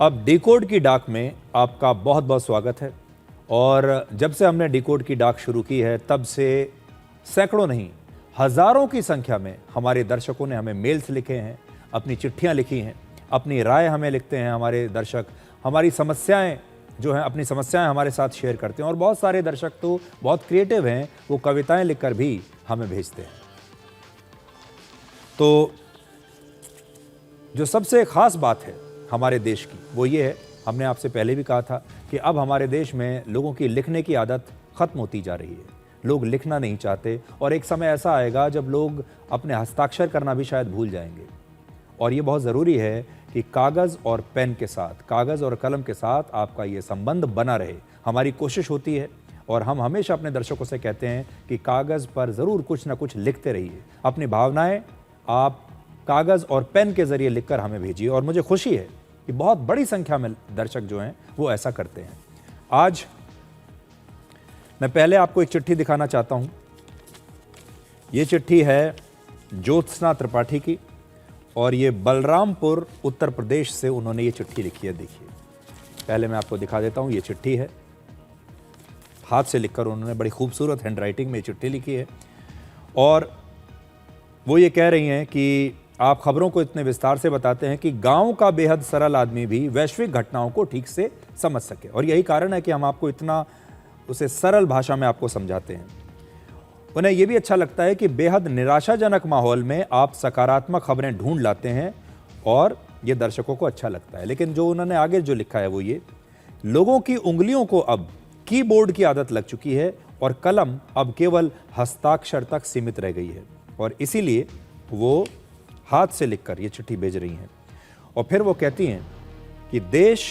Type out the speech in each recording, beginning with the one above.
अब डिकोड की डाक में आपका बहुत बहुत स्वागत है। और जब से हमने डिकोड की डाक शुरू की है तब से सैकड़ों नहीं हज़ारों की संख्या में हमारे दर्शकों ने हमें मेल्स लिखे हैं, अपनी चिट्ठियां लिखी हैं, अपनी राय हमें लिखते हैं। हमारे दर्शक हमारी समस्याएं जो हैं, अपनी समस्याएं हमारे साथ शेयर करते हैं। और बहुत सारे दर्शक तो बहुत क्रिएटिव हैं, वो कविताएं लिखकर भी हमें भेजते हैं। तो जो सबसे ख़ास बात है हमारे देश की वो ये है, हमने आपसे पहले भी कहा था कि अब हमारे देश में लोगों की लिखने की आदत ख़त्म होती जा रही है। लोग लिखना नहीं चाहते और एक समय ऐसा आएगा जब लोग अपने हस्ताक्षर करना भी शायद भूल जाएंगे। और ये बहुत ज़रूरी है कि कागज़ और पेन के साथ, कागज़ और कलम के साथ आपका ये संबंध बना रहे। हमारी कोशिश होती है और हम हमेशा अपने दर्शकों से कहते हैं कि कागज़ पर ज़रूर कुछ ना कुछ लिखते रहिए। अपनी भावनाएं आप कागज़ और पेन के ज़रिए लिखकर हमें भेजिए। और मुझे खुशी है कि बहुत बड़ी संख्या में दर्शक जो हैं वो ऐसा करते हैं। आज मैं पहले आपको एक चिट्ठी दिखाना चाहता हूं। ये चिट्ठी है ज्योत्सना त्रिपाठी की और ये बलरामपुर उत्तर प्रदेश से उन्होंने ये चिट्ठी लिखी है। देखिए, पहले मैं आपको दिखा देता हूं। ये चिट्ठी है, हाथ से लिखकर उन्होंने बड़ी खूबसूरत हैंडराइटिंग में ये चिट्ठी लिखी है। और वो ये कह रही हैं कि आप खबरों को इतने विस्तार से बताते हैं कि गांव का बेहद सरल आदमी भी वैश्विक घटनाओं को ठीक से समझ सके। और यही कारण है कि हम आपको इतना उसे सरल भाषा में आपको समझाते हैं। उन्हें यह भी अच्छा लगता है कि बेहद निराशाजनक माहौल में आप सकारात्मक खबरें ढूंढ लाते हैं और ये दर्शकों को अच्छा लगता है। लेकिन जो उन्होंने आगे जो लिखा है वो ये, लोगों की उंगलियों को अब कीबोर्ड की आदत लग चुकी है और कलम अब केवल हस्ताक्षर तक सीमित रह गई है। और इसीलिए वो हाथ से लिखकर ये चिट्ठी भेज रही हैं। और फिर वो कहती हैं कि देश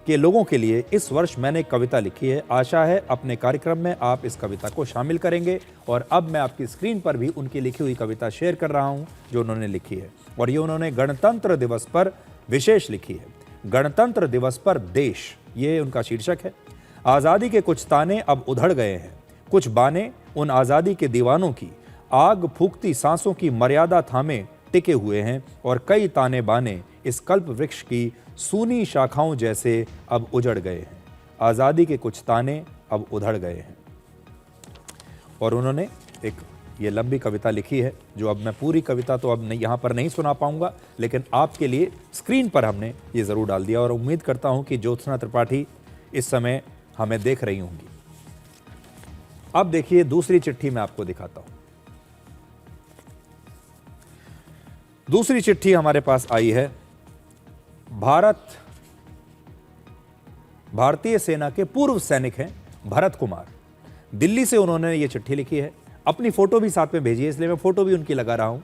के लोगों के लिए इस वर्ष मैंने एक कविता लिखी है। आशा है अपने कार्यक्रम में आप इस कविता को शामिल करेंगे। और अब मैं आपकी स्क्रीन पर भी उनकी लिखी हुई कविता शेयर कर रहा हूं जो उन्होंने लिखी है। और ये उन्होंने गणतंत्र दिवस पर विशेष लिखी है। गणतंत्र दिवस पर देश, ये उनका शीर्षक है। आज़ादी के कुछ ताने अब उधड़ गए हैं, कुछ बाने उन आज़ादी के दीवानों की आग फूकती सांसों की मर्यादा थामे टिके हुए हैं। और कई ताने बाने इस कल्प वृक्ष की सूनी शाखाओं जैसे अब उजड़ गए हैं। आज़ादी के कुछ ताने अब उधड़ गए हैं। और उन्होंने एक ये लंबी कविता लिखी है जो अब मैं पूरी कविता तो अब नहीं यहाँ पर नहीं सुना पाऊंगा, लेकिन आपके लिए स्क्रीन पर हमने ये ज़रूर डाल दिया। और उम्मीद करता हूँ कि ज्योत्सना त्रिपाठी इस समय हमें देख रही होंगी। अब देखिए दूसरी चिट्ठी मैं आपको दिखाता हूँ। दूसरी चिट्ठी हमारे पास आई है भारतीय सेना के पूर्व सैनिक हैं भरत कुमार। दिल्ली से उन्होंने ये चिट्ठी लिखी है। अपनी फोटो भी साथ में भेजी है, इसलिए मैं फोटो भी उनकी लगा रहा हूं।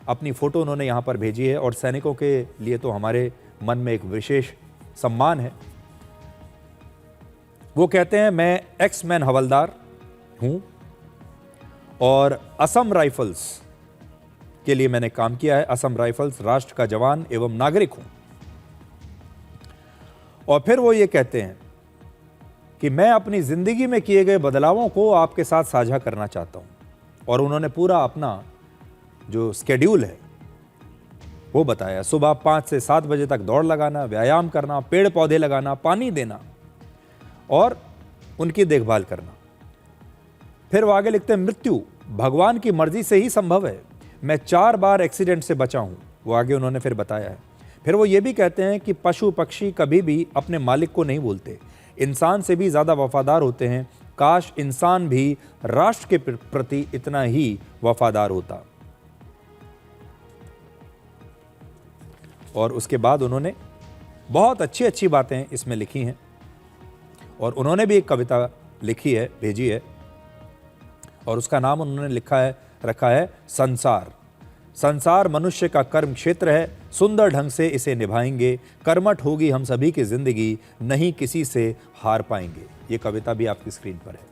अपनी फोटो उन्होंने यहां पर भेजी है और सैनिकों के लिए तो हमारे मन में एक विशेष सम्मान है। वो कहते हैं, मैं एक्स-मैन हवलदार हूं और असम राइफल्स के लिए मैंने काम किया है। असम राइफल्स राष्ट्र का जवान एवं नागरिक हूं। और फिर वो ये कहते हैं कि मैं अपनी जिंदगी में किए गए बदलावों को आपके साथ साझा करना चाहता हूं। और उन्होंने पूरा अपना जो स्केड्यूल है वो बताया। सुबह 5 से 7 बजे तक दौड़ लगाना, व्यायाम करना, पेड़ पौधे लगाना, पानी देना और उनकी देखभाल करना। फिर वो आगे लिखते हैं, मृत्यु भगवान की मर्जी से ही संभव है। मैं 4 बार एक्सीडेंट से बचा हूं। वो आगे उन्होंने फिर बताया है। फिर वो ये भी कहते हैं कि पशु पक्षी कभी भी अपने मालिक को नहीं भूलते, इंसान से भी ज़्यादा वफादार होते हैं। काश इंसान भी राष्ट्र के प्रति इतना ही वफादार होता। और उसके बाद उन्होंने बहुत अच्छी अच्छी बातें इसमें लिखी हैं। और उन्होंने भी एक कविता लिखी है, भेजी है, और उसका नाम उन्होंने रखा है संसार। संसार मनुष्य का कर्म क्षेत्र है, सुंदर ढंग से इसे निभाएंगे, कर्मठ होगी हम सभी की जिंदगी, नहीं किसी से हार पाएंगे। ये कविता भी आपकी स्क्रीन पर है।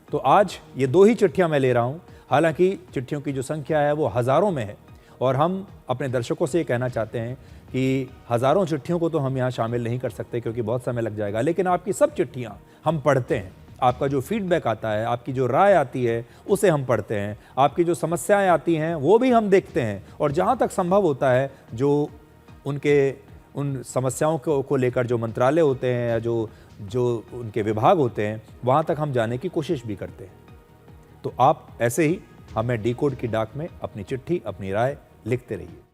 तो आज ये 2 ही चिट्ठियां मैं ले रहा हूं। हालांकि चिट्ठियों की जो संख्या है वो हजारों में है और हम अपने दर्शकों से ये कहना चाहते हैं कि हजारों चिट्ठियों को तो हम यहाँ शामिल नहीं कर सकते क्योंकि बहुत समय लग जाएगा, लेकिन आपकी सब चिट्ठियाँ हम पढ़ते हैं, आपका जो फीडबैक आता है, आपकी जो राय आती है, उसे हम पढ़ते हैं। आपकी जो समस्याएं आती हैं वो भी हम देखते हैं, और जहाँ तक संभव होता है जो उन समस्याओं को लेकर जो मंत्रालय होते हैं या जो उनके विभाग होते हैं, वहाँ तक हम जाने की कोशिश भी करते हैं। तो आप ऐसे ही हमें डिकोड की डाक में अपनी चिट्ठी, अपनी राय लिखते रहिए।